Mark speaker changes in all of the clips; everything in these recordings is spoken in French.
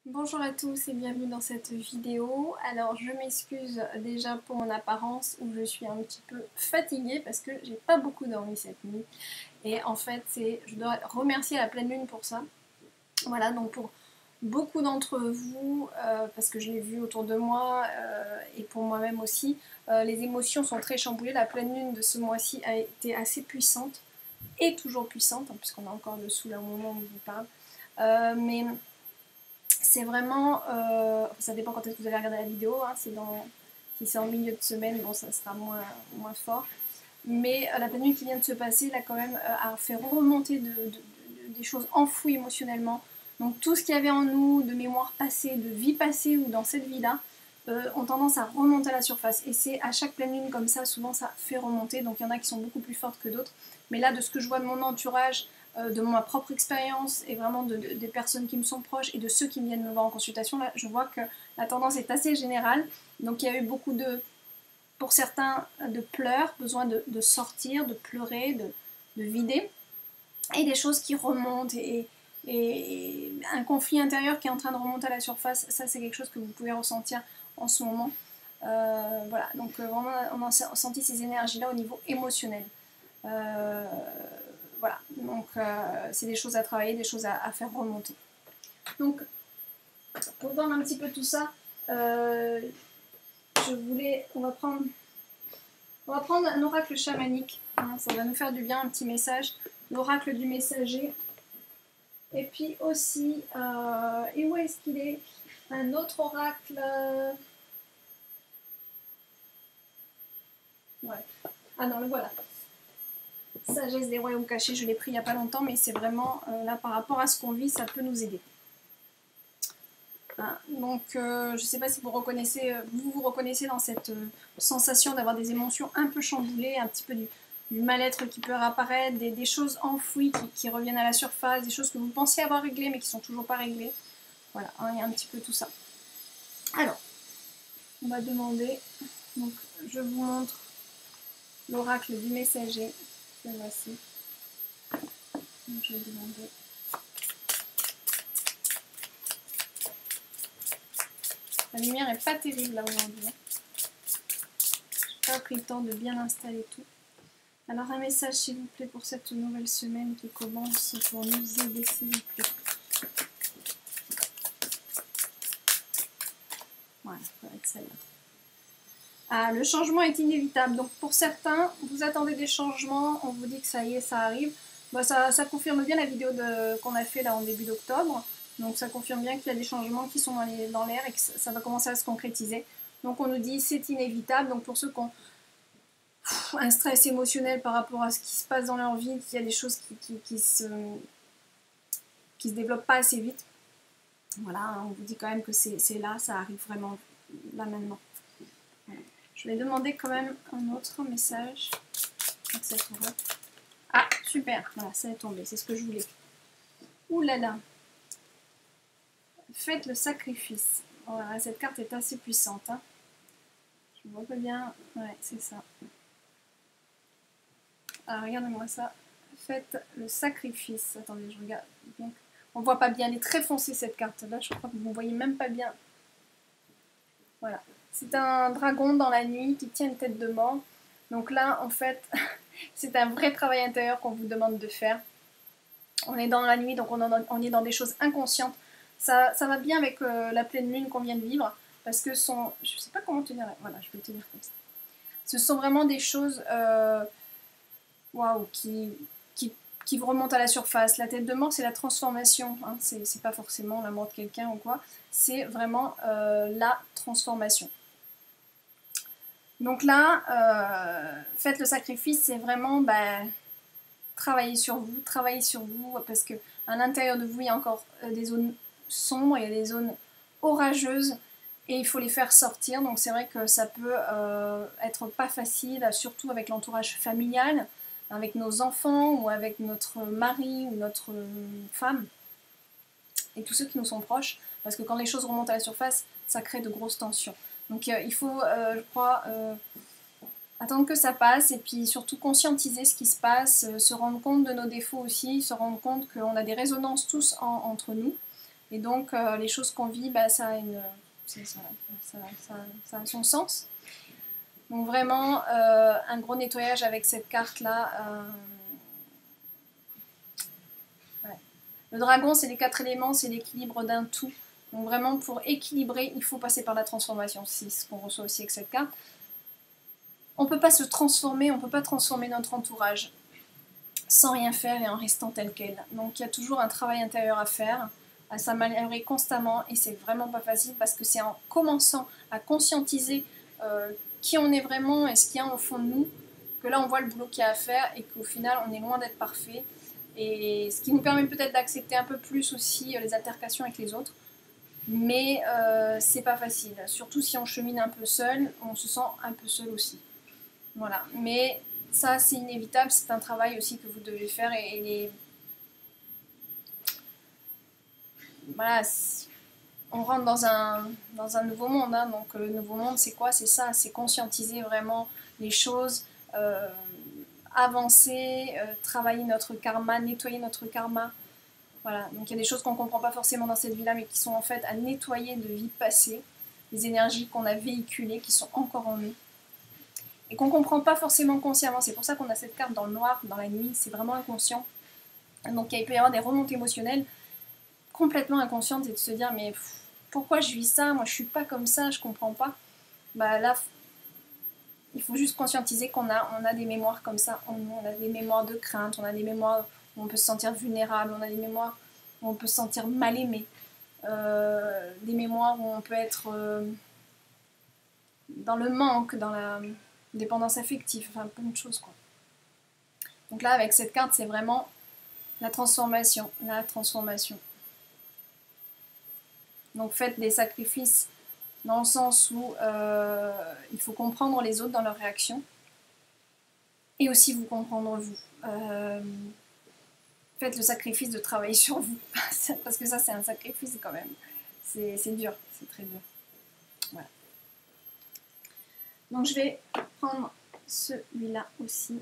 Speaker 1: Bonjour à tous et bienvenue dans cette vidéo. Alors je m'excuse déjà pour mon apparence où je suis un petit peu fatiguée parce que j'ai pas beaucoup dormi cette nuit. Et en fait je dois remercier la pleine lune pour ça. Voilà, donc pour beaucoup d'entre vous, parce que je l'ai vu autour de moi et pour moi-même aussi, les émotions sont très chamboulées. La pleine lune de ce mois-ci a été assez puissante et toujours puissante, hein, puisqu'on est encore dessous là au moment où je vous parle. Mais c'est vraiment, ça dépend quand est-ce que vous allez regarder la vidéo, hein, si c'est en milieu de semaine, bon ça sera moins fort. Mais la pleine lune qui vient de se passer, là quand même, a fait remonter des choses enfouies émotionnellement. Donc tout ce qu'il y avait en nous, de mémoire passée, de vie passée ou dans cette vie-là, ont tendance à remonter à la surface. Et c'est à chaque pleine lune comme ça, souvent ça fait remonter. Donc il y en a qui sont beaucoup plus fortes que d'autres. Mais là, de ce que je vois de mon entourage, de ma propre expérience et vraiment des personnes qui me sont proches et de ceux qui viennent me voir en consultation, là, je vois que la tendance est assez générale. Donc il y a eu beaucoup pour certains, de pleurs, besoin de sortir, de pleurer, de vider, et des choses qui remontent et un conflit intérieur qui est en train de remonter à la surface. Ça, c'est quelque chose que vous pouvez ressentir en ce moment. Voilà, donc vraiment, on a senti ces énergies-là au niveau émotionnel. Voilà, donc c'est des choses à travailler, des choses à faire remonter. Donc, pour voir un petit peu tout ça, on va prendre un oracle chamanique, hein, ça va nous faire du bien, un petit message, l'oracle du messager. Et puis aussi, et où est-ce qu'il est? Un autre oracle. Ouais. Ah non, le voilà. Sagesse des royaumes cachés, je l'ai pris il n'y a pas longtemps, mais c'est vraiment là par rapport à ce qu'on vit, ça peut nous aider. Hein, donc je ne sais pas si vous vous reconnaissez dans cette sensation d'avoir des émotions un peu chamboulées, un petit peu du mal-être qui peut apparaître, des choses enfouies qui reviennent à la surface, des choses que vous pensiez avoir réglées mais qui ne sont toujours pas réglées. Voilà, hein, il y a un petit peu tout ça. Alors, on va demander, donc je vous montre l'oracle du messager, le voici. Donc, je vais demander. La lumière est pas terrible là aujourd'hui. J'ai pas pris le temps de bien installer tout. Alors un message s'il vous plaît pour cette nouvelle semaine qui commence, pour nous aider s'il vous plaît. Voilà, ça va être celle-là. Ah, le changement est inévitable. Donc pour certains, vous attendez des changements, on vous dit que ça y est, ça arrive. Bah, ça confirme bien la vidéo qu'on a fait là en début d'octobre. Donc ça confirme bien qu'il y a des changements qui sont dans l'air et que ça va commencer à se concrétiser. Donc on nous dit c'est inévitable. Donc pour ceux qui ont un stress émotionnel par rapport à ce qui se passe dans leur vie, qu'il y a des choses qui se développent pas assez vite. Voilà, on vous dit quand même que c'est là, ça arrive vraiment là maintenant. Voilà. Je vais demander quand même un autre message. Ah, super, voilà, ça est tombé, c'est ce que je voulais. Ouh là là. Faites le sacrifice. Voilà, cette carte est assez puissante. Hein. Je vois pas bien. Ouais, c'est ça. Ah, regardez-moi ça. Faites le sacrifice. Attendez, je regarde bien. On voit pas bien. Elle est très foncée cette carte là. Je crois que vous ne voyez même pas bien. Voilà. C'est un dragon dans la nuit qui tient une tête de mort. Donc là, en fait, c'est un vrai travail intérieur qu'on vous demande de faire. On est dans la nuit, donc on est dans des choses inconscientes. Ça va bien avec la pleine lune qu'on vient de vivre. Parce que je sais pas comment tenir. Voilà, je vais tenir comme ça. Ce sont vraiment des choses waouh, qui vous remontent à la surface. La tête de mort, c'est la transformation. Hein. C'est pas forcément la mort de quelqu'un ou quoi. C'est vraiment la transformation. Donc là, faites le sacrifice, c'est vraiment travailler sur vous, parce que à l'intérieur de vous, il y a encore des zones sombres, il y a des zones orageuses, et il faut les faire sortir. Donc c'est vrai que ça peut être pas facile, surtout avec l'entourage familial, avec nos enfants, ou avec notre mari, ou notre femme, et tous ceux qui nous sont proches, parce que quand les choses remontent à la surface, ça crée de grosses tensions. Donc il faut, je crois, attendre que ça passe et puis surtout conscientiser ce qui se passe, se rendre compte de nos défauts aussi, se rendre compte qu'on a des résonances tous entre nous. Et donc, les choses qu'on vit, bah, ça a son sens. Donc vraiment, un gros nettoyage avec cette carte-là. Ouais. Le dragon, c'est les 4 éléments, c'est l'équilibre d'un tout. Donc vraiment, pour équilibrer, il faut passer par la transformation. C'est ce qu'on reçoit aussi avec cette carte. On ne peut pas se transformer, on ne peut pas transformer notre entourage sans rien faire et en restant tel quel. Donc il y a toujours un travail intérieur à faire, à s'améliorer constamment, et c'est vraiment pas facile parce que c'est en commençant à conscientiser qui on est vraiment et ce qu'il y a au fond de nous que là on voit le boulot qu'il y a à faire et qu'au final on est loin d'être parfait. Et ce qui nous permet peut-être d'accepter un peu plus aussi les altercations avec les autres. Mais c'est pas facile, surtout si on chemine un peu seul, on se sent un peu seul aussi. Voilà, mais ça c'est inévitable, c'est un travail aussi que vous devez faire voilà, on rentre dans un nouveau monde, hein, donc le nouveau monde c'est quoi? C'est ça, c'est conscientiser vraiment les choses, avancer, travailler notre karma, nettoyer notre karma. Voilà, donc il y a des choses qu'on ne comprend pas forcément dans cette vie-là, mais qui sont en fait à nettoyer de vie passée, des énergies qu'on a véhiculées, qui sont encore en nous, et qu'on ne comprend pas forcément consciemment. C'est pour ça qu'on a cette carte dans le noir, dans la nuit, c'est vraiment inconscient. Donc il peut y avoir des remontées émotionnelles complètement inconscientes, et de se dire mais pourquoi je vis ça? Moi je suis pas comme ça, je comprends pas. Bah là, il faut juste conscientiser qu'on a des mémoires comme ça en nous, on a des mémoires de crainte, on a des mémoires où on peut se sentir vulnérable, on a des mémoires où on peut se sentir mal aimé, des mémoires où on peut être dans le manque, dans la dépendance affective, enfin plein de choses quoi. Donc là avec cette carte c'est vraiment la transformation, la transformation. Donc faites des sacrifices dans le sens où il faut comprendre les autres dans leurs réactions et aussi vous comprendre vous. Faites le sacrifice de travailler sur vous parce que ça c'est un sacrifice quand même. C'est dur, c'est très dur. Voilà. Donc je vais prendre celui-là aussi.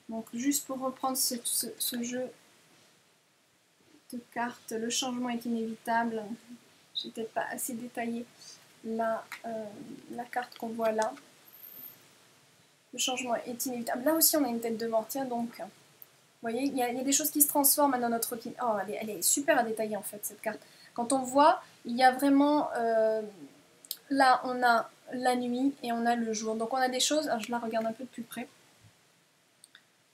Speaker 1: Donc juste pour reprendre ce jeu de cartes, le changement est inévitable. J'ai peut-être pas assez détaillé la carte qu'on voit là. Le changement est inévitable. Là aussi on a une tête de mort, tiens donc. Vous voyez, il y a des choses qui se transforment dans notre routine. Oh, elle est super à détailler en fait cette carte. Quand on voit, il y a vraiment... là on a la nuit et on a le jour. Donc on a des choses... Alors, je la regarde un peu de plus près.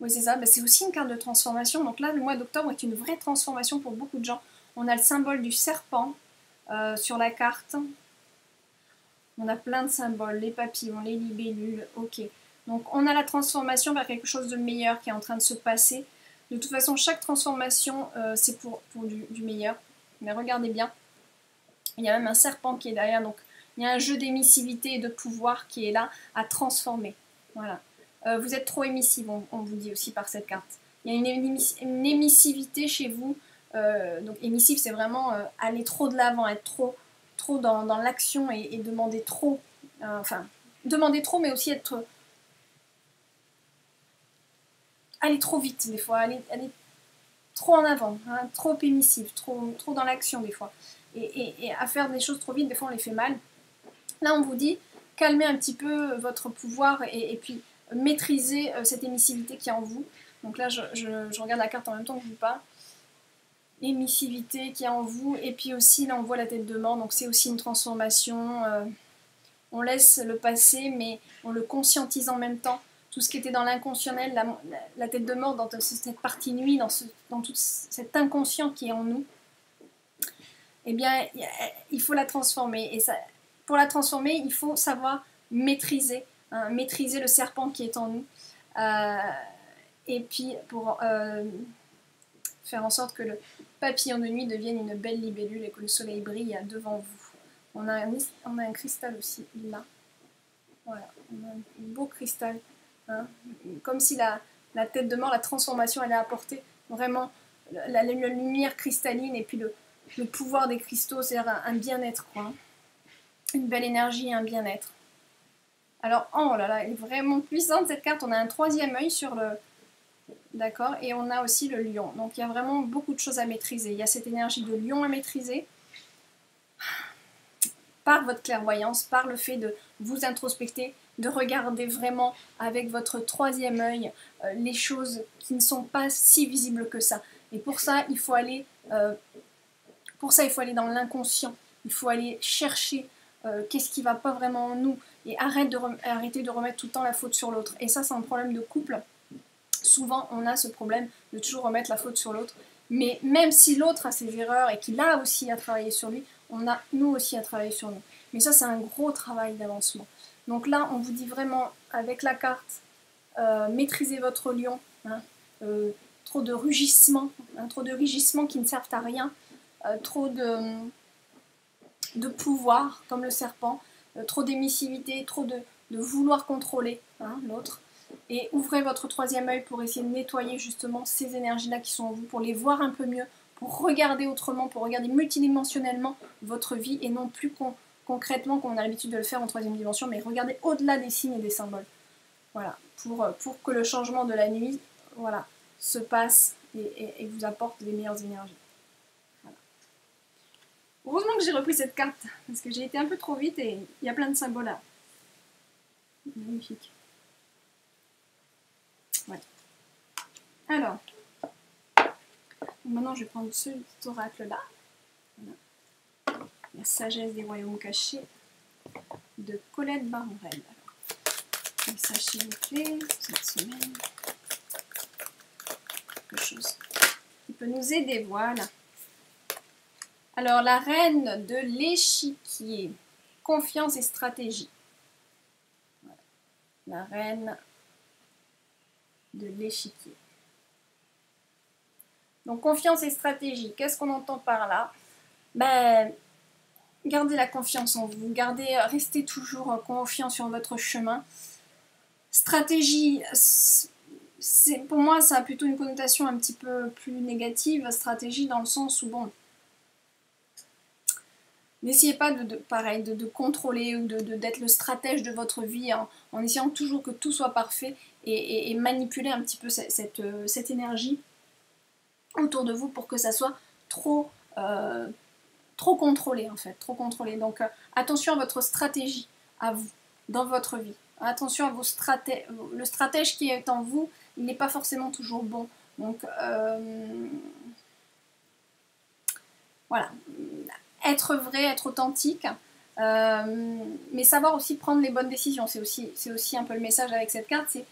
Speaker 1: Oui, c'est ça. Ben, c'est aussi une carte de transformation. Donc là, le mois d'octobre est une vraie transformation pour beaucoup de gens. On a le symbole du serpent sur la carte. On a plein de symboles, les papillons, les libellules, ok. Donc on a la transformation vers quelque chose de meilleur qui est en train de se passer. De toute façon, chaque transformation, c'est pour du meilleur. Mais regardez bien, il y a même un serpent qui est derrière. Donc il y a un jeu d'émissivité et de pouvoir qui est là à transformer. Voilà. Vous êtes trop émissive, on vous dit aussi par cette carte. Il y a une émissivité chez vous. Donc émissif, c'est vraiment aller trop de l'avant, être trop dans l'action et demander trop. Enfin, demander trop, mais aussi être... aller trop vite des fois, aller trop en avant, hein, trop émissive, trop dans l'action des fois. Et à faire des choses trop vite, des fois on les fait mal. Là on vous dit, calmez un petit peu votre pouvoir et puis maîtrisez cette émissivité qui est en vous. Donc là je regarde la carte en même temps que je vous parle. Émissivité qui est en vous, et puis aussi là on voit la tête de mort, donc c'est aussi une transformation. On laisse le passé, mais on le conscientise en même temps. Tout ce qui était dans l'inconscientionnel, la tête de mort, dans cette partie nuit, dans tout cet inconscient qui est en nous, eh bien, il faut la transformer. Et ça, pour la transformer, il faut savoir maîtriser, hein, maîtriser le serpent qui est en nous. Et puis, pour faire en sorte que le papillon de nuit devienne une belle libellule et que le soleil brille devant vous. On a un cristal aussi, là. Voilà, on a un beau cristal. Hein, comme si la tête de mort, la transformation, elle a apporté vraiment la lumière cristalline et puis le pouvoir des cristaux, c'est-à-dire un bien-être, quoi. Une belle énergie et un bien-être. Alors, oh là là, elle est vraiment puissante cette carte. On a un troisième œil sur d'accord? Et on a aussi le lion. Donc il y a vraiment beaucoup de choses à maîtriser. Il y a cette énergie de lion à maîtriser par votre clairvoyance, par le fait de vous introspecter, de regarder vraiment avec votre troisième œil les choses qui ne sont pas si visibles que ça. Et pour ça, il faut aller dans l'inconscient. Il faut aller chercher qu'est-ce qui ne va pas vraiment en nous et arrêter de remettre tout le temps la faute sur l'autre. Et ça, c'est un problème de couple. Souvent, on a ce problème de toujours remettre la faute sur l'autre. Mais même si l'autre a ses erreurs et qu'il a aussi à travailler sur lui, on a nous aussi à travailler sur nous. Mais ça, c'est un gros travail d'avancement. Donc là, on vous dit vraiment, avec la carte, maîtrisez votre lion. Hein, trop de rugissements, trop de rugissements qui ne servent à rien. Trop de pouvoir, comme le serpent. Trop d'émissivité, trop de vouloir contrôler l'autre. Et ouvrez votre troisième œil pour essayer de nettoyer justement ces énergies-là qui sont en vous, pour les voir un peu mieux, pour regarder autrement, pour regarder multidimensionnellement votre vie et non plus concrètement comme on a l'habitude de le faire en troisième dimension, mais regardez au-delà des signes et des symboles. Voilà, pour que le changement de la nuit se passe et vous apporte des meilleures énergies. Voilà. Heureusement que j'ai repris cette carte, parce que j'ai été un peu trop vite et il y a plein de symboles là. Magnifique. Ouais. Alors, maintenant je vais prendre ce oracle-là. Voilà. La sagesse des royaumes cachés de Colette Barrel. Un message s'il vous plaît, cette semaine. Quelque chose qui peut nous aider, voilà. Alors, la reine de l'échiquier. Confiance et stratégie. Voilà. La reine de l'échiquier. Donc, confiance et stratégie. Qu'est-ce qu'on entend par là? Ben, gardez la confiance en vous. Restez toujours confiant sur votre chemin. Stratégie, pour moi, ça a plutôt une connotation un petit peu plus négative. Stratégie dans le sens où, bon, n'essayez pas de contrôler ou d'être le stratège de votre vie en essayant toujours que tout soit parfait et manipuler un petit peu cette énergie autour de vous pour que ça soit trop contrôlé en fait, trop contrôlé. Donc attention à votre stratégie, à vous, dans votre vie. Attention à le stratège qui est en vous, il n'est pas forcément toujours bon. Donc voilà, être vrai, être authentique, mais savoir aussi prendre les bonnes décisions. C'est aussi un peu le message avec cette carte, c'est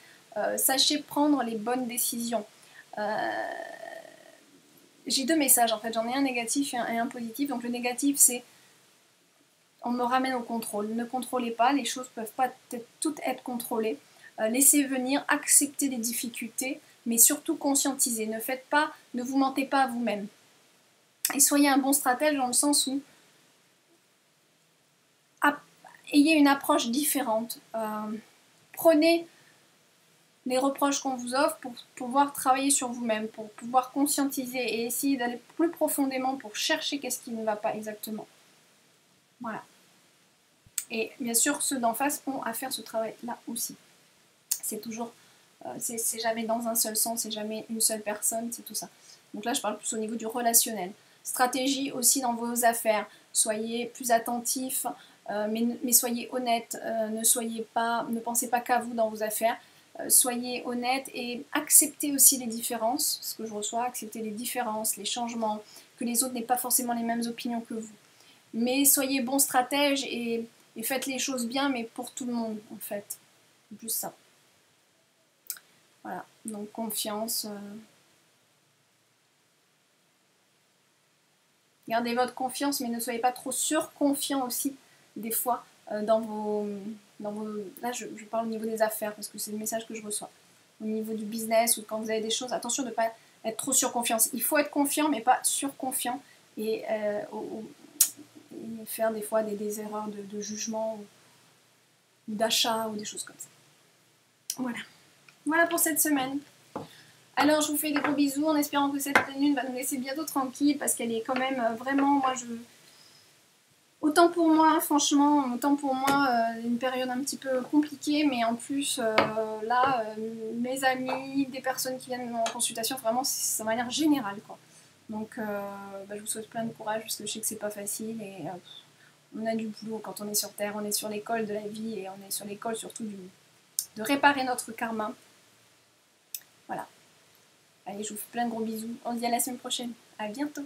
Speaker 1: sachez prendre les bonnes décisions. J'ai deux messages en fait, j'en ai un négatif et un positif. Donc le négatif c'est on me ramène au contrôle. Ne contrôlez pas, les choses peuvent pas toutes être contrôlées. Laissez venir, acceptez les difficultés, mais surtout conscientisez. Ne vous mentez pas à vous-même. Et soyez un bon stratège dans le sens où ayez une approche différente. Prenez les reproches qu'on vous offre pour pouvoir travailler sur vous-même, pour pouvoir conscientiser et essayer d'aller plus profondément pour chercher qu'est-ce qui ne va pas exactement. Voilà. Et bien sûr, ceux d'en face ont à faire ce travail-là aussi. C'est toujours, c'est jamais dans un seul sens, c'est jamais une seule personne, c'est tout ça. Donc là, je parle plus au niveau du relationnel. Stratégie aussi dans vos affaires. Soyez plus attentifs, mais soyez honnêtes. Ne pensez pas qu'à vous dans vos affaires. Soyez honnêtes et acceptez aussi les différences, ce que je reçois, acceptez les différences, les changements, que les autres n'aient pas forcément les mêmes opinions que vous. Mais soyez bons stratèges et faites les choses bien, mais pour tout le monde, en fait. Juste ça. Voilà, donc confiance. Gardez votre confiance, mais ne soyez pas trop surconfiant aussi, des fois, dans vos... Là, je parle au niveau des affaires, parce que c'est le message que je reçois. Au niveau du business, ou quand vous avez des choses, attention de ne pas être trop surconfiant. Il faut être confiant, mais pas surconfiant. Et faire des fois des erreurs de jugement, ou d'achat, ou des choses comme ça. Voilà. Voilà pour cette semaine. Alors, je vous fais des gros bisous en espérant que cette lune va nous laisser bientôt tranquille, parce qu'elle est quand même vraiment, Autant pour moi, franchement, autant pour moi, une période un petit peu compliquée, mais en plus, là, mes amis, des personnes qui viennent en consultation, vraiment, c'est de manière générale, quoi. Donc, je vous souhaite plein de courage, parce que je sais que c'est pas facile, et on a du boulot quand on est sur Terre, on est sur l'école de la vie, et on est sur l'école surtout de réparer notre karma. Voilà. Allez, je vous fais plein de gros bisous. On se dit à la semaine prochaine. À bientôt.